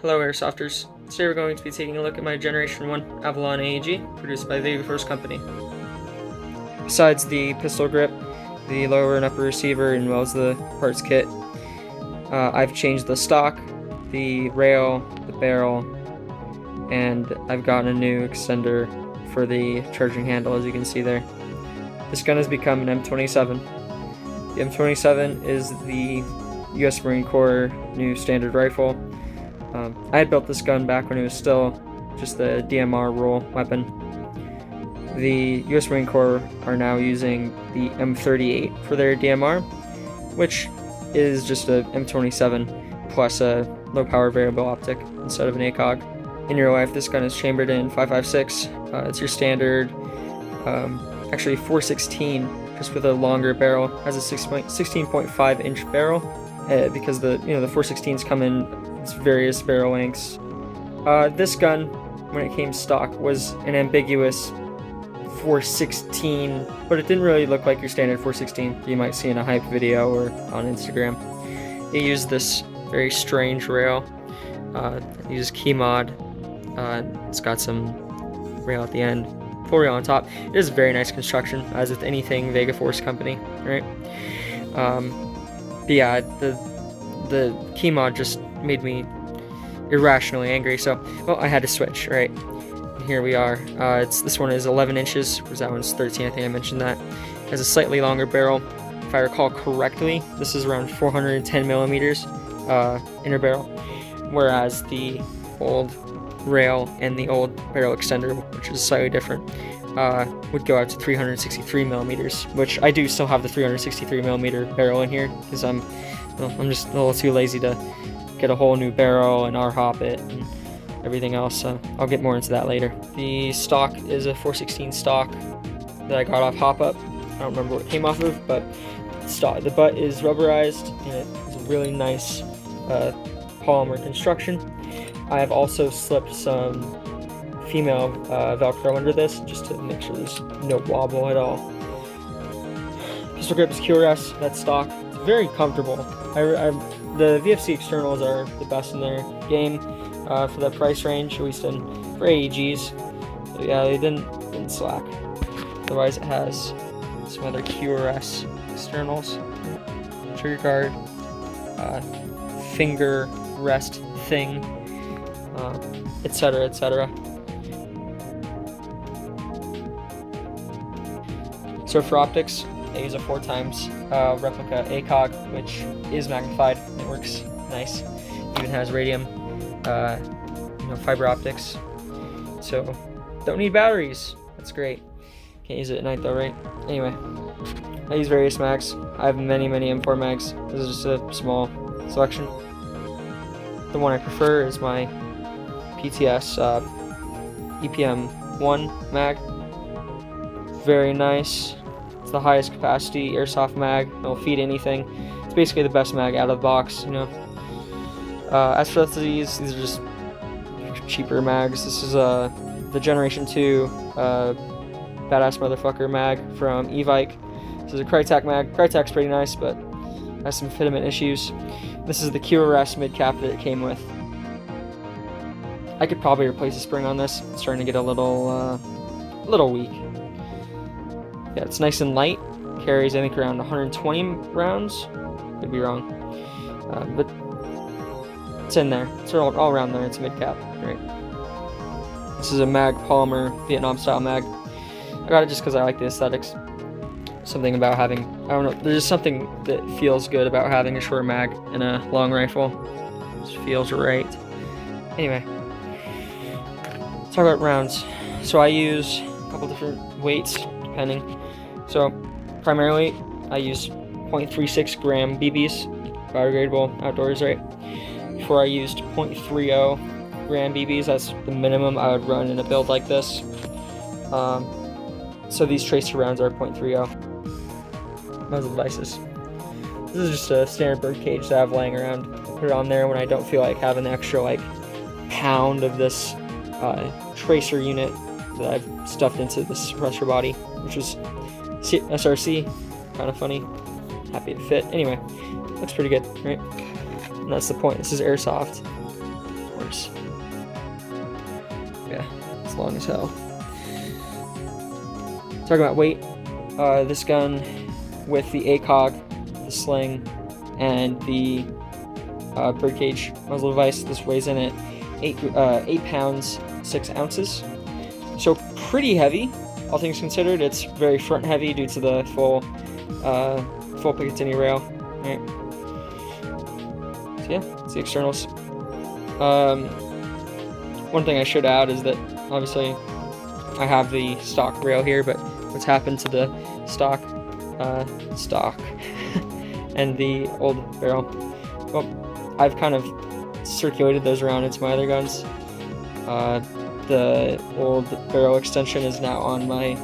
Hello Airsofters. Today we're going to be taking a look at my Generation 1 Avalon AEG, produced by the VFC company. Besides the pistol grip, the lower and upper receiver, and well as the parts kit, I've changed the stock, the rail, the barrel, and I've gotten a new extender for the charging handle, as you can see there. This gun has become an M27. The M27 is the US Marine Corps new standard rifle. I had built this gun back when it was still just the DMR roll weapon. The US Marine Corps are now using the M38 for their DMR, which is just a M27 plus a low power variable optic instead of an ACOG. In real life, this gun is chambered in 5.56. It's your standard, actually 416, just with a longer barrel. It has a 16.5 inch barrel because the 416s come in various barrel lengths. This gun, when it came stock, was an ambiguous 416, but it didn't really look like your standard 416 you might see in a hype video or on Instagram. It used this very strange rail. It uses key mod. It's got some rail at the end, full rail on top. It is a very nice construction, as with anything Vega Force company, right? But yeah, the key mod just made me irrationally angry, so well, I had to switch, right? And here we are. This one is 11 inches, whereas that one's 13. I think I mentioned that. It has a slightly longer barrel. If I recall correctly, this is around 410 millimeters inner barrel, whereas the old rail and the old barrel extender, which is slightly different, would go out to 363 millimeters, which I do still have the 363 millimeter barrel in here because I'm just a little too lazy to get a whole new barrel and R-hop it and everything else, so I'll get more into that later. The stock is a 416 stock that I got off Hop Up. I don't remember what it came off of, but the butt is rubberized and it's a really nice polymer construction. I have also slipped some female Velcro under this just to make sure there's no wobble at all. Pistol grip is QRS, that's stock. It's very comfortable. The VFC externals are the best in their game for that price range, at least for AEGs. So yeah, they didn't slack. Otherwise, it has some other QRS externals, trigger guard, finger rest thing, etc., etc. So for optics, I use a 4x replica ACOG, which is magnified. It works nice. Even has radium, fiber optics. So don't need batteries. That's great. Can't use it at night though, right? Anyway, I use various mags. I have many M4 mags. This is just a small selection. The one I prefer is my PTS EPM1 mag. Very nice. It's the highest capacity airsoft mag. It'll feed anything. It's basically the best mag out of the box, As for these are just cheaper mags. This is the Generation 2 badass motherfucker mag from Evike. This is a Crytek mag. Crytek's pretty nice, but has some fitment issues. This is the QRS mid cap that it came with. I could probably replace the spring on this. It's starting to get a little weak. Yeah, it's nice and light. Carries, I think, around 120 rounds. Could be wrong. But it's in there. It's all around there. It's mid-cap, right? This is a mag polymer, Vietnam-style mag. I got it just because I like the aesthetics. Something about having, I don't know, there's just something that feels good about having a short mag in a long rifle. It just feels right. Anyway, let's talk about rounds. So I use a couple different weights, depending. So primarily I use 0.36 gram BBs, biodegradable outdoors, right? Before I used 0.30 gram BBs. That's the minimum I would run in a build like this. So these tracer rounds are 0.30 muzzle devices. This is just a standard bird cage that I have laying around. I put it on there when I don't feel like having the extra pound of this tracer unit that I've stuffed into this suppressor body, which is SRC. Kind of funny. Happy it fit. Anyway, looks pretty good, right? And that's the point. This is airsoft. Or centimeters. Yeah, it's long as hell. Talking about weight, this gun with the ACOG, the sling, and the birdcage muzzle device, this weighs in at 8 pounds 6 ounces. So pretty heavy, all things considered. It's very front heavy due to the full Picatinny rail. Right. So yeah, that's the externals. One thing I should add is that obviously I have the stock rail here, but what's happened to the stock and the old barrel? Well, I've kind of circulated those around into my other guns. The old barrel extension is now on my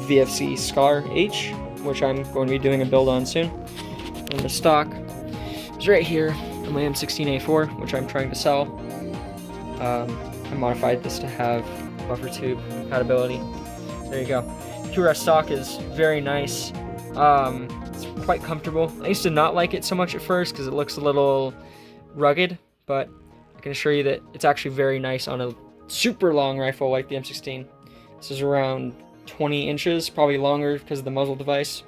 VFC Scar H, which I'm going to be doing a build on soon. And the stock is right here on my M16A4, which I'm trying to sell. I modified this to have buffer tube compatibility. There you go. QRS stock is very nice. It's quite comfortable. I used to not like it so much at first because it looks a little rugged, but I can assure you that it's actually very nice on a super long rifle like the M16. This is around 20 inches, probably longer because of the muzzle device.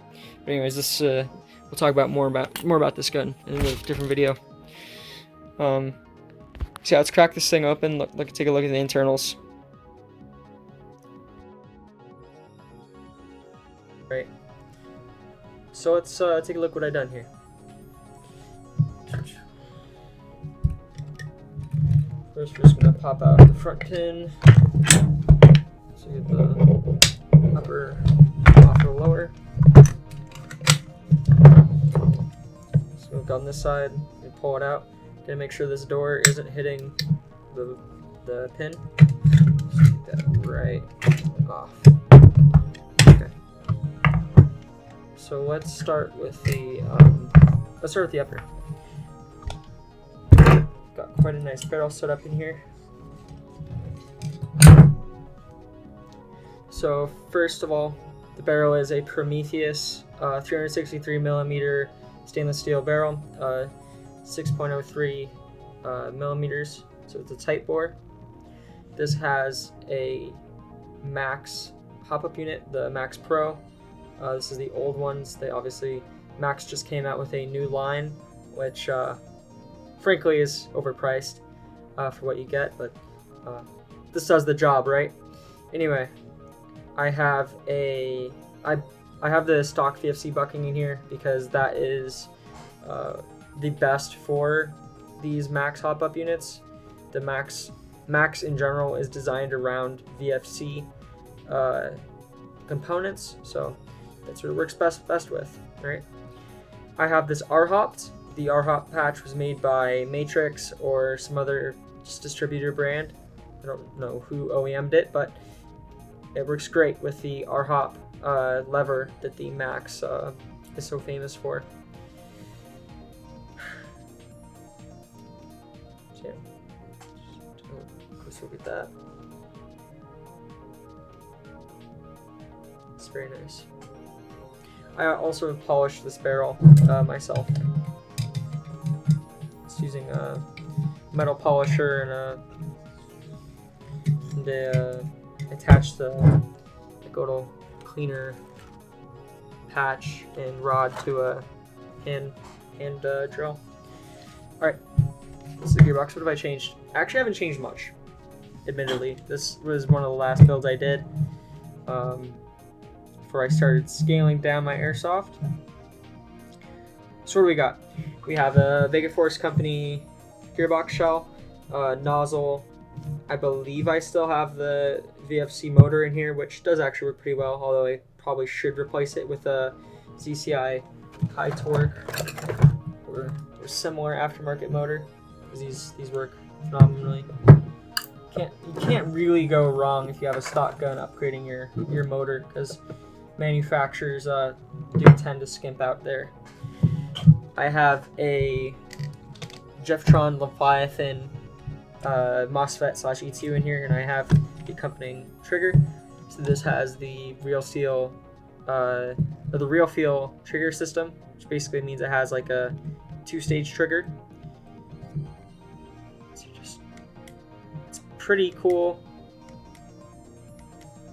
But anyways, this we'll talk about more about this gun in a different video. So yeah, let's crack this thing open. Take a look at the internals. Right. So let's take a look what I've done here. First, we're just gonna pop out the front pin. So get the upper off the lower. So we've got on this side, we pull it out. Gonna make sure this door isn't hitting the pin. Just take that right off. Okay. So let's start with the upper. Got quite a nice barrel set up in here. So first of all, the barrel is a Prometheus 363 millimeter stainless steel barrel, 6.03 millimeters, so it's a tight bore. This has a Max hop-up unit, the Max Pro. This is the old ones. Max just came out with a new line, which frankly is overpriced for what you get, but this does the job, right? Anyway, I have the stock VFC bucking in here because that is the best for these Max hop-up units. The Max in general is designed around VFC components, so that's what it works best with, right? I have this R-hopped. The R-hop patch was made by Matrix or some other distributor brand. I don't know who OEM'd it, but it works great with the R-hop lever that the Max is so famous for. So yeah, let's look at that. It's very nice. I also polished this barrel myself. It's using a metal polisher and attached the little cleaner patch and rod to a hand drill. Alright, this is the gearbox. What have I changed? Actually, I haven't changed much, admittedly. This was one of the last builds I did before I started scaling down my airsoft. So what do we got? We have a Vega Force Company gearbox shell, nozzle. I believe I still have the VFC motor in here, which does actually work pretty well, although I probably should replace it with a ZCI high torque or similar aftermarket motor, because these work phenomenally. You can't really go wrong if you have a stock gun upgrading your motor, because manufacturers do tend to skimp out there. I have a Jeftron Leviathan MOSFET/ETU in here, and I have the accompanying trigger. So this has the real feel trigger system, which basically means it has like a 2-stage trigger. So just pretty cool.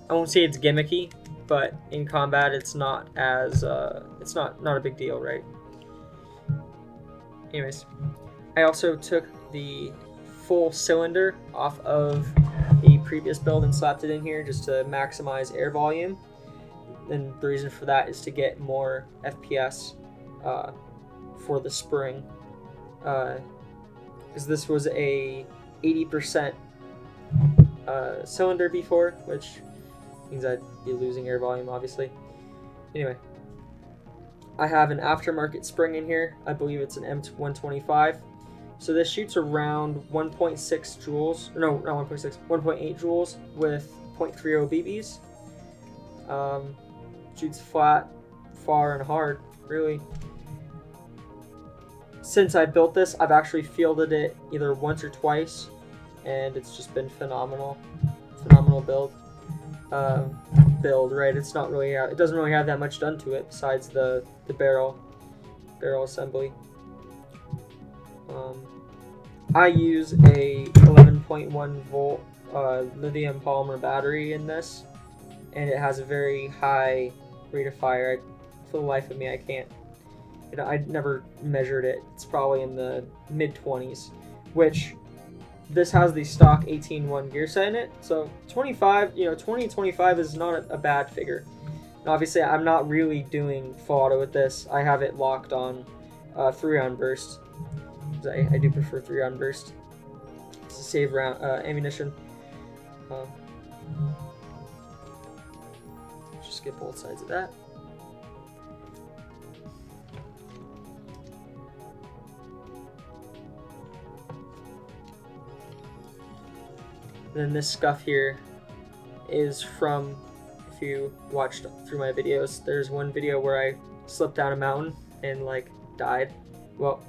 I won't say it's gimmicky, but in combat it's not as it's not a big deal, right? Anyways, I also took the full cylinder off of a previous build and slapped it in here just to maximize air volume. And the reason for that is to get more FPS for the spring, because this was a 80% cylinder before, which means I'd be losing air volume, obviously. Anyway, I have an aftermarket spring in here. I believe it's an M125. So this shoots around 1.6 joules. No, not 1.6, 1.8 joules with 0.30 BBs. Shoots flat, far, and hard, really. Since I built this, I've actually fielded it either once or twice, and it's just been phenomenal. Phenomenal build. Right? It's not really. It doesn't really have that much done to it besides the barrel assembly. I use a 11.1 volt lithium polymer battery in this, and it has a very high rate of fire. For the life of me, I can't. I never measured it. It's probably in the mid 20s, which this has the stock 18-1 gear set in it. So 25, 20-25 is not a bad figure. And obviously, I'm not really doing full auto with this. I have it locked on 3-round burst. I do prefer 3-round burst to save ammunition. Just get both sides of that. Then this scuff here is from, if you watched through my videos, there's one video where I slipped down a mountain and like died. Well,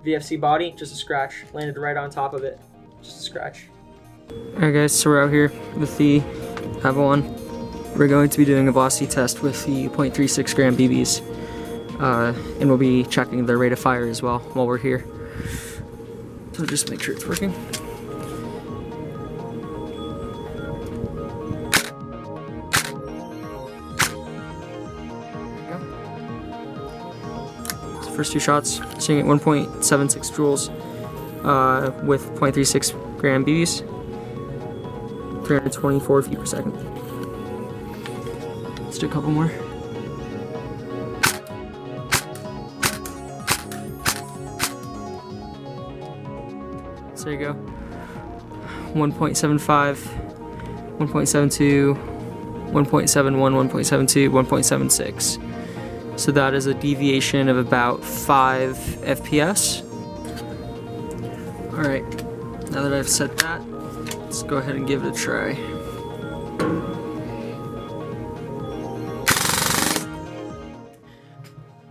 VFC body, just a scratch. Landed right on top of it, just a scratch. Alright guys, so we're out here with the Avalon. We're going to be doing a velocity test with the 0.36 gram BBs. And we'll be checking the rate of fire as well while we're here. So just make sure it's working. First two shots, seeing at 1.76 joules with 0.36 gram BBs, 324 feet per second. Let's do a couple more. So there you go. 1.75, 1.72, 1.71, 1.72, 1.76. So that is a deviation of about 5 FPS. Alright, now that I've set that, let's go ahead and give it a try.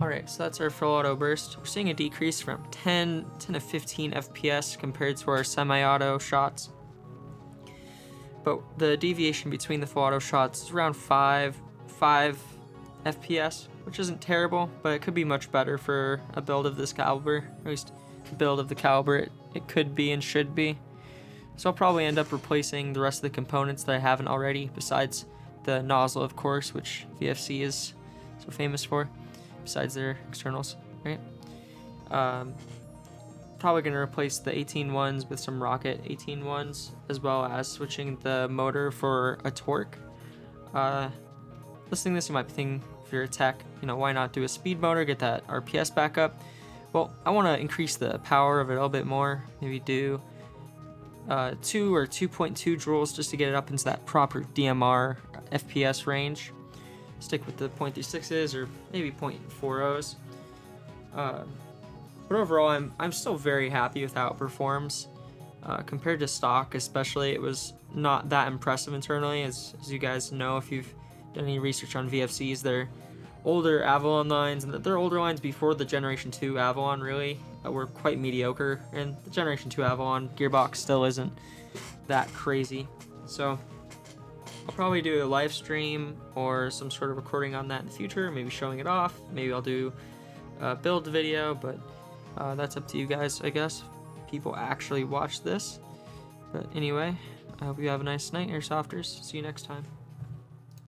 Alright, so that's our full auto burst. We're seeing a decrease from 10 to 15 FPS compared to our semi-auto shots. But the deviation between the full auto shots is around 5 FPS. Which isn't terrible, but it could be much better for a build of this caliber. At least the build of the caliber it could be and should be. So I'll probably end up replacing the rest of the components that I haven't already, besides the nozzle, of course, which VFC is so famous for, besides their externals, right? Probably going to replace the 18-1s with some rocket 18-1s, as well as switching the motor for a torque. Listening to this, you might be thinking, if you're a tech, why not do a speed motor, get that RPS back up? Well, I want to increase the power of it a little bit more. Maybe do 2 or 2.2 joules just to get it up into that proper DMR FPS range. Stick with the 0.36s or maybe 0.40s. But overall, I'm still very happy with how it performs. Compared to stock, especially, it was not that impressive internally, as you guys know if you've done any research on VFCs. They're older Avalon lines, and their older lines before the Generation 2 Avalon really were quite mediocre, and the Generation 2 Avalon gearbox still isn't that crazy. So I'll probably do a live stream or some sort of recording on that in the future, maybe showing it off. Maybe I'll do a build video, but that's up to you guys, I guess. People actually watch this. But anyway, I hope you have a nice night, Airsofters. See you next time.